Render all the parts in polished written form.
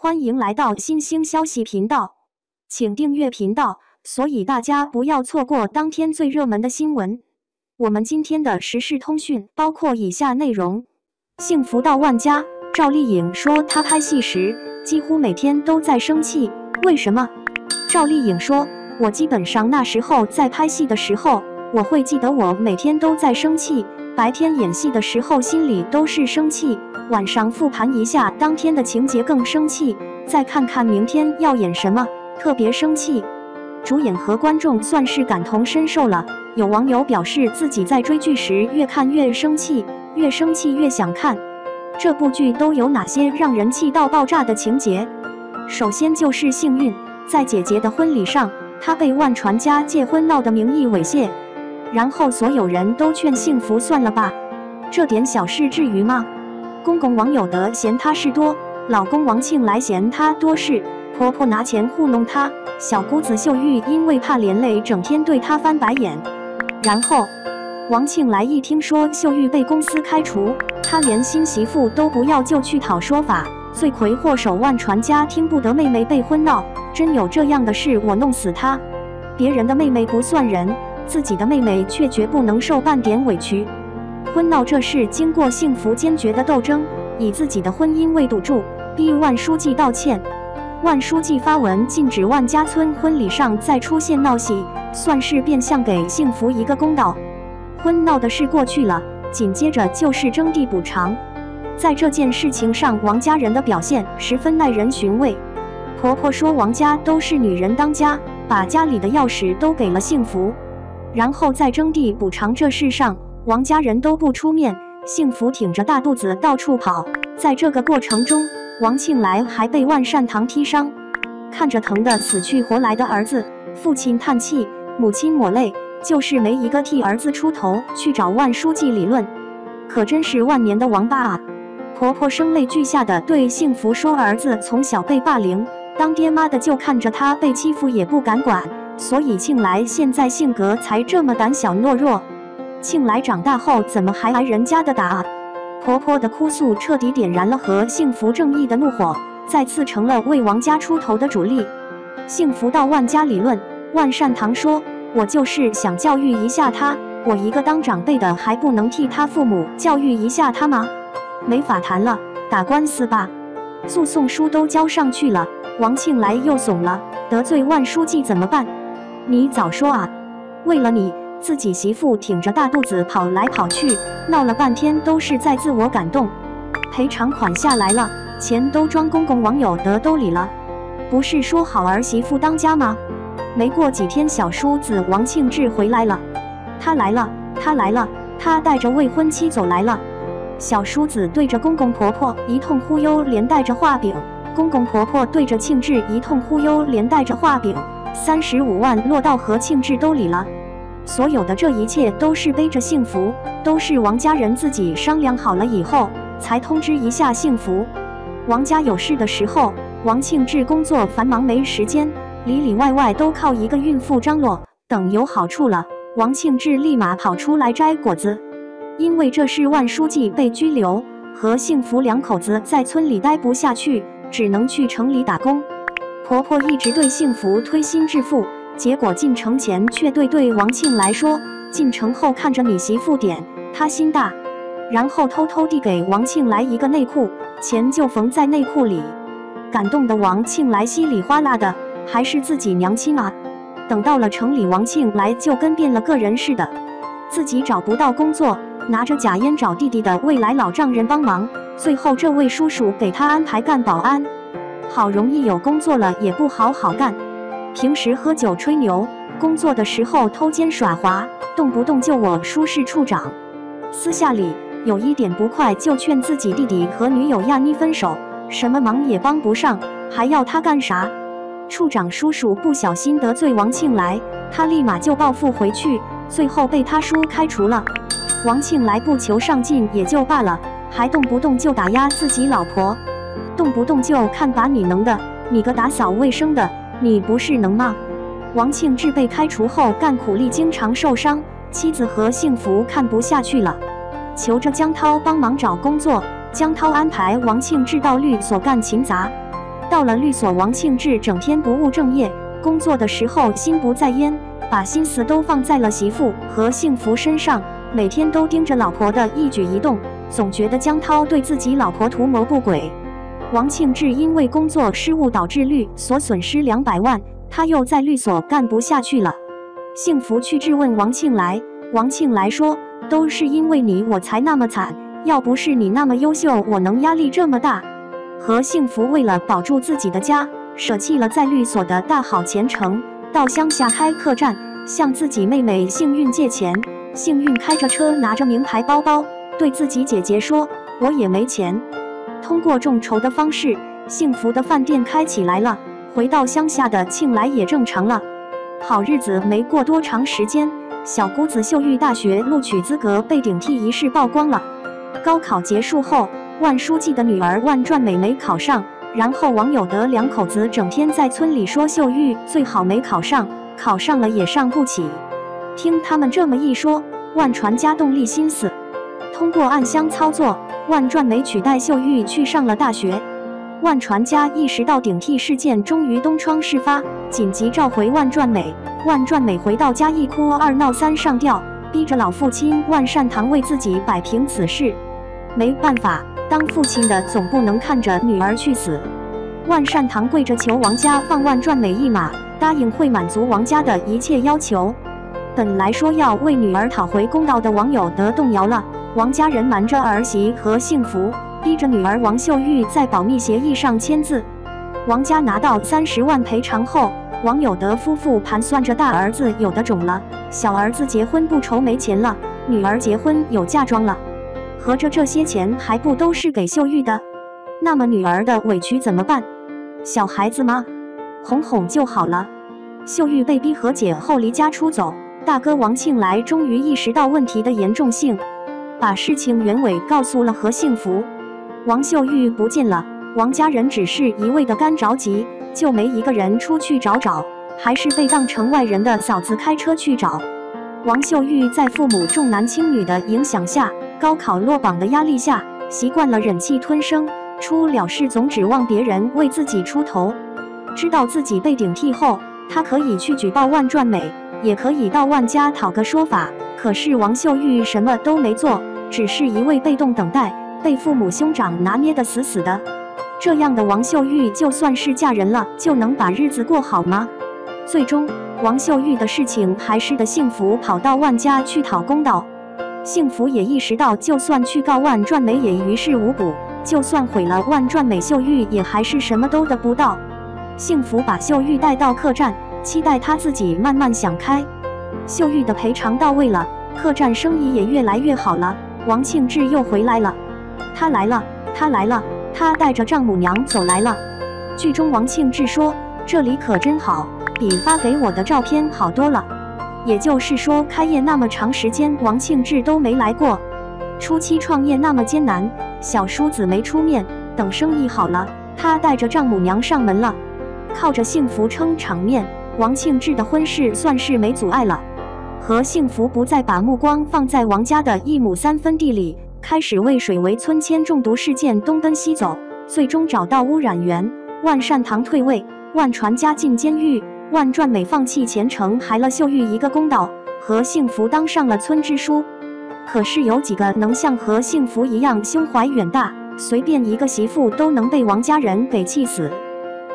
欢迎来到新兴消息频道，请订阅频道，所以大家不要错过当天最热门的新闻。我们今天的时事通讯包括以下内容：幸福到万家，赵丽颖说她拍戏时几乎每天都在生气，为什么？赵丽颖说，我基本上那时候在拍戏的时候，我会记得我每天都在生气，白天演戏的时候心里都是生气，晚上复盘一下当天的情节更生气，再看看明天要演什么，特别生气。主演和观众算是感同身受了，有网友表示自己在追剧时越看越生气，越生气越想看。这部剧都有哪些让人气到爆炸的情节？首先就是幸运，在姐姐的婚礼上，她被万传家借婚闹的名义猥亵，然后所有人都劝幸福算了吧，这点小事至于吗？公公王有德嫌她事多，老公王庆来嫌她多事，婆婆拿钱糊弄她，小姑子秀玉因为怕连累整天对她翻白眼。然后王庆来一听说秀玉被公司开除，他连新媳妇都不要就去讨说法，罪魁祸首万传家听不得妹妹被婚闹，真有这样的事我弄死他。别人的妹妹不算人，自己的妹妹却绝不能受半点委屈。婚闹这事经过幸福坚决的斗争，以自己的婚姻为赌注，逼万书记道歉。万书记发文禁止万家村婚礼上再出现闹戏，算是变相给幸福一个公道。婚闹的事过去了，紧接着就是征地补偿。在这件事情上，王家人的表现十分耐人寻味。婆婆说王家都是女人当家，把家里的钥匙都给了幸福。然后在征地补偿这事上，王家人都不出面，幸福挺着大肚子到处跑。在这个过程中，王庆来还被万善堂踢伤，看着疼得死去活来的儿子，父亲叹气，母亲抹泪，就是没一个替儿子出头去找万书记理论，可真是万年的王八啊！婆婆声泪俱下的对幸福说，儿子从小被霸凌，当爹妈的就看着他被欺负也不敢管，所以庆来现在性格才这么胆小懦弱。庆来长大后怎么还挨人家的打啊？婆婆的哭诉彻底点燃了和幸福正义的怒火，再次成了为王家出头的主力。幸福到万家理论，万善堂说，我就是想教育一下他，我一个当长辈的还不能替他父母教育一下他吗？没法谈了，打官司吧。诉讼书都交上去了，王庆来又怂了，得罪万书记怎么办？你早说啊！为了你，自己媳妇挺着大肚子跑来跑去，闹了半天都是在自我感动。赔偿款下来了，钱都装公公王有德兜里了，不是说好儿媳妇当家吗？没过几天，小叔子王庆志回来了，他来了，他来了，他带着未婚妻走来了。小叔子对着公公婆婆一通忽悠，连带着画饼；公公婆婆对着庆志一通忽悠，连带着画饼。35万落到和庆志兜里了。所有的这一切都是背着幸福，都是王家人自己商量好了以后才通知一下幸福。王家有事的时候，王庆志工作繁忙没时间，里里外外都靠一个孕妇张罗。等有好处了，王庆志立马跑出来摘果子。因为这事万书记被拘留，和幸福两口子在村里待不下去，只能去城里打工。婆婆一直对幸福推心置腹，结果进城前却对王庆来说，进城后看着你媳妇点，她心大。然后偷偷递给王庆来一个内裤，钱就缝在内裤里。感动的王庆来稀里哗啦的，还是自己娘亲啊。等到了城里，王庆来就跟变了个人似的，自己找不到工作，拿着假烟找弟弟的未来老丈人帮忙，最后这位叔叔给他安排干保安。好容易有工作了也不好好干，平时喝酒吹牛，工作的时候偷奸耍滑，动不动就我叔是处长。私下里有一点不快就劝自己弟弟和女友亚妮分手，什么忙也帮不上，还要他干啥？处长叔叔不小心得罪王庆来，他立马就报复回去，最后被他叔开除了。王庆来不求上进也就罢了，还动不动就打压自己老婆，动不动就看把你能的，你个打扫卫生的，你不是能吗？王庆志被开除后干苦力，经常受伤，妻子和幸福看不下去了，求着江涛帮忙找工作。江涛安排王庆志到律所干勤杂，到了律所，王庆志整天不务正业，工作的时候心不在焉，把心思都放在了媳妇和幸福身上，每天都盯着老婆的一举一动，总觉得江涛对自己老婆图谋不轨。王庆志因为工作失误导致律所损失200万，他又在律所干不下去了。幸福去质问王庆来，王庆来说，都是因为你我才那么惨，要不是你那么优秀，我能压力这么大？和幸福为了保住自己的家，舍弃了在律所的大好前程，到乡下开客栈，向自己妹妹幸运借钱。幸运开着车，拿着名牌包包，对自己姐姐说：“我也没钱。”通过众筹的方式，幸福的饭店开起来了，回到乡下的庆来也正常了。好日子没过多长时间，小姑子秀玉大学录取资格被顶替一事曝光了。高考结束后，万书记的女儿万传美没考上，然后王有德两口子整天在村里说秀玉最好没考上，考上了也上不起。听他们这么一说，万传家动力心思，通过暗箱操作，万传美取代秀玉去上了大学。万传家意识到顶替事件终于东窗事发，紧急召回万传美。万传美回到家一哭二闹三上吊，逼着老父亲万善堂为自己摆平此事。没办法，当父亲的总不能看着女儿去死。万善堂跪着求王家放万传美一马，答应会满足王家的一切要求。本来说要为女儿讨回公道的王有德动摇了，王家人瞒着儿媳和幸福，逼着女儿王秀玉在保密协议上签字。王家拿到30万赔偿后，王有德夫妇盘算着大儿子有的种了，小儿子结婚不愁没钱了，女儿结婚有嫁妆了，合着这些钱还不都是给秀玉的？那么女儿的委屈怎么办？小孩子吗？哄哄就好了。秀玉被逼和解后离家出走，大哥王庆来终于意识到问题的严重性，把事情原委告诉了何幸福。王秀玉不见了，王家人只是一味的干着急，就没一个人出去找找，还是被当成外人的嫂子开车去找。王秀玉在父母重男轻女的影响下，高考落榜的压力下，习惯了忍气吞声，出了事总指望别人为自己出头。知道自己被顶替后，他可以去举报万传美，也可以到万家讨个说法，可是王秀玉什么都没做，只是一味被动等待，被父母兄长拿捏得死死的。这样的王秀玉就算是嫁人了，就能把日子过好吗？最终王秀玉的事情还是的幸福跑到万家去讨公道。幸福也意识到，就算去告万传美也于事无补，就算毁了万传美，秀玉也还是什么都得不到。幸福把秀玉带到客栈，期待她自己慢慢想开。秀玉的赔偿到位了，客栈生意也越来越好了。王庆志又回来了，他来了，他来了，他带着丈母娘走来了。剧中王庆志说：“这里可真好，比发给我的照片好多了。”也就是说，开业那么长时间，王庆志都没来过。初期创业那么艰难，小叔子没出面，等生意好了，他带着丈母娘上门了，靠着幸福撑场面。王庆志的婚事算是没阻碍了。何幸福不再把目光放在王家的1亩3分地里，开始为水围村铅中毒事件东奔西走，最终找到污染源。万善堂退位，万传家进监狱，万传美放弃前程，还了秀玉一个公道，何幸福当上了村支书。可是有几个能像何幸福一样胸怀远大，随便一个媳妇都能被王家人给气死？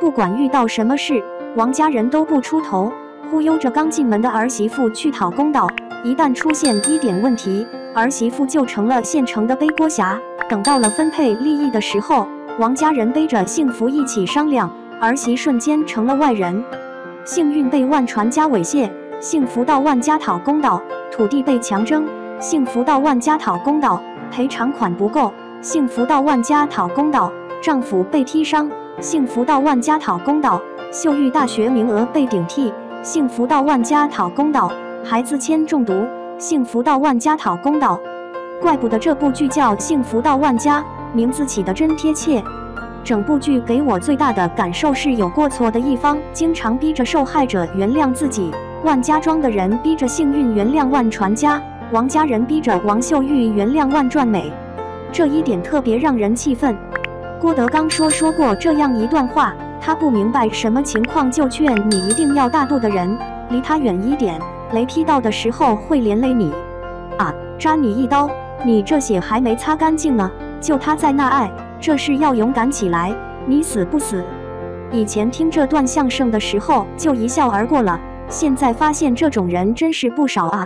不管遇到什么事，王家人都不出头，忽悠着刚进门的儿媳妇去讨公道。一旦出现一点问题，儿媳妇就成了现成的背锅侠。等到了分配利益的时候，王家人背着幸福一起商量，儿媳瞬间成了外人。幸运被万传家猥亵，幸福到万家讨公道；土地被强征，幸福到万家讨公道；赔偿款不够，幸福到万家讨公道；丈夫被踢伤，幸福到万家讨公道；秀玉大学名额被顶替，幸福到万家讨公道；孩子铅中毒，幸福到万家讨公道。怪不得这部剧叫《幸福到万家》，名字起得真贴切。整部剧给我最大的感受是，有过错的一方经常逼着受害者原谅自己，万家庄的人逼着幸运原谅万传家，王家人逼着王秀玉原谅万传美。这一点特别让人气愤。郭德纲说过这样一段话，他不明白什么情况就劝你一定要大度的人，离他远一点，雷劈到的时候会连累你。啊，扎你一刀，你这血还没擦干净呢，就他在那爱，这事要勇敢起来，你死不死？以前听这段相声的时候就一笑而过了，现在发现这种人真是不少啊。